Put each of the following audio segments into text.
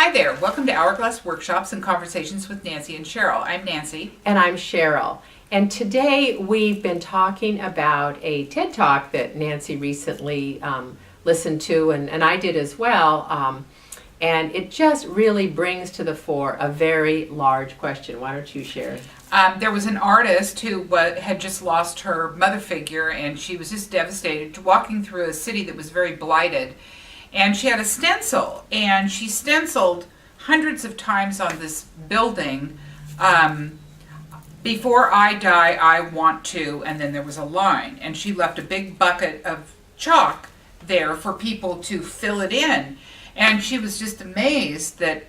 Hi there, welcome to Hourglass Workshops and Conversations with Nancy and Cheryl. I'm Nancy. And I'm Cheryl. And today we've been talking about a TED Talk that Nancy recently listened to, and I did as well. And it just really brings to the fore a very large question. Why don't you share? There was an artist who had just lost her mother figure, and she was just devastated, walking through a city that was very blighted. And she had a stencil, and she stenciled hundreds of times on this building, before I die, I want to, and then there was a line. And she left a big bucket of chalk there for people to fill it in. And she was just amazed that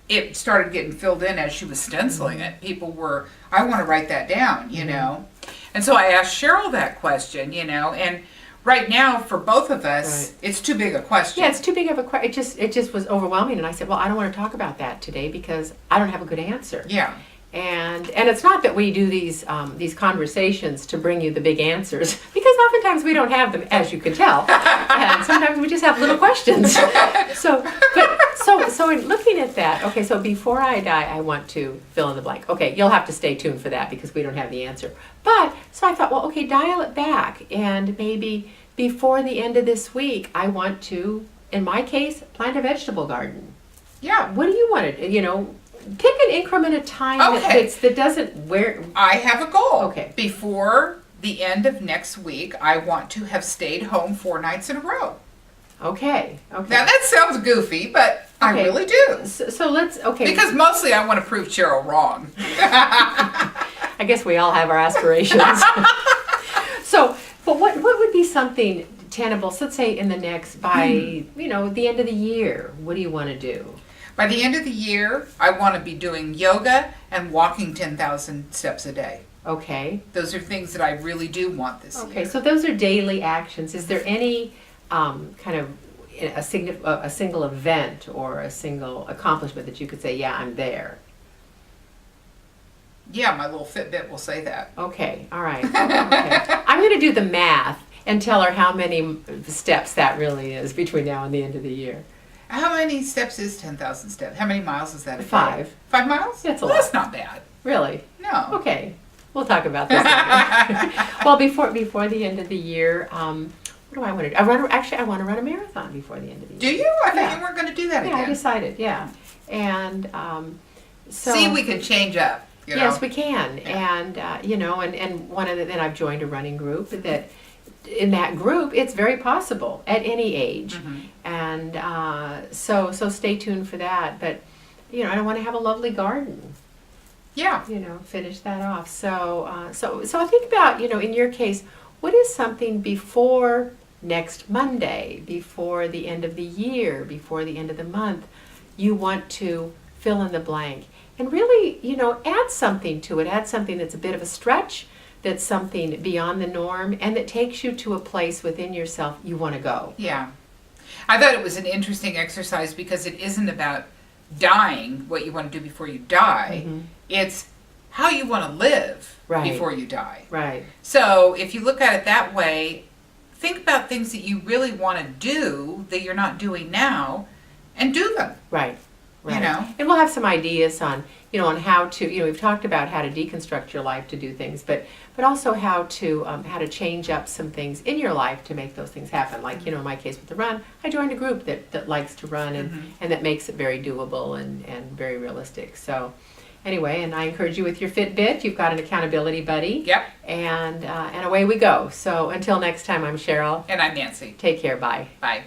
it started getting filled in as she was stenciling it. People were, I want to write that down, you know. And so I asked Cheryl that question, you know, and right now, for both of us, it's too big a question. Yeah, it's too big of a question. It just was overwhelming, and I said, well, I don't want to talk about that today because I don't have a good answer. Yeah. And it's not that we do these conversations to bring you the big answers, because oftentimes we don't have them, as you can tell, and sometimes we just have little questions. So in looking at that, okay, so before I die, I want to fill in the blank. Okay, you'll have to stay tuned for that because we don't have the answer. But so I thought, well, okay, dial it back, and maybe before the end of this week, I want to, in my case, plant a vegetable garden. Yeah. What do you want to, you know? Pick an increment of time that doesn't wear. I have a goal. Okay. Before the end of next week, I want to have stayed home 4 nights in a row. Okay. Now that sounds goofy, but I really do. So let's, Because mostly I want to prove Cheryl wrong. I guess we all have our aspirations. But what would be something tenable, so let's say in the next, by, the end of the year, what do you want to do? By the end of the year, I want to be doing yoga and walking 10,000 steps a day. Okay. Those are things that I really do want this year. Okay, so those are daily actions. Is there any kind of a single event or a single accomplishment that you could say, yeah, I'm there? Yeah, my little Fitbit will say that. Okay, all right. Okay. I'm going to do the math and tell her how many steps that really is between now and the end of the year. How many steps is 10,000 steps? How many miles is that? 5. 5 miles? That's a lot. That's not bad. Really? No. Okay. We'll talk about this later. Well, before the end of the year, what do I want to do? I want to run a marathon before the end of the year. Do you? I thought you weren't going to do that again. Yeah, I decided, yeah. And so... See, we can change up. Yes, we can. Yeah. And, and then I've joined a running group that... In that group, it's very possible at any age, and so stay tuned for that. But I want to have a lovely garden. Yeah. Finish that off. So I think about in your case, what is something before next Monday, before the end of the year, before the end of the month, you want to fill in the blank, and really add something to it. Add something that's a bit of a stretch. That's something beyond the norm, and that takes you to a place within yourself you want to go. Yeah. I thought it was an interesting exercise because it isn't about dying, what you want to do before you die. It's how you want to live before you die. Right. So if you look at it that way, think about things that you really want to do that you're not doing now, and do them. Right. Right. And we'll have some ideas on how to, we've talked about how to deconstruct your life to do things, but also how to change up some things in your life to make those things happen. Like, in my case with the run, I joined a group that likes to run and that makes it very doable and very realistic. So anyway, and I encourage you with your Fitbit, you've got an accountability buddy. Yep. And away we go. So until next time, I'm Cheryl. And I'm Nancy. Take care. Bye. Bye.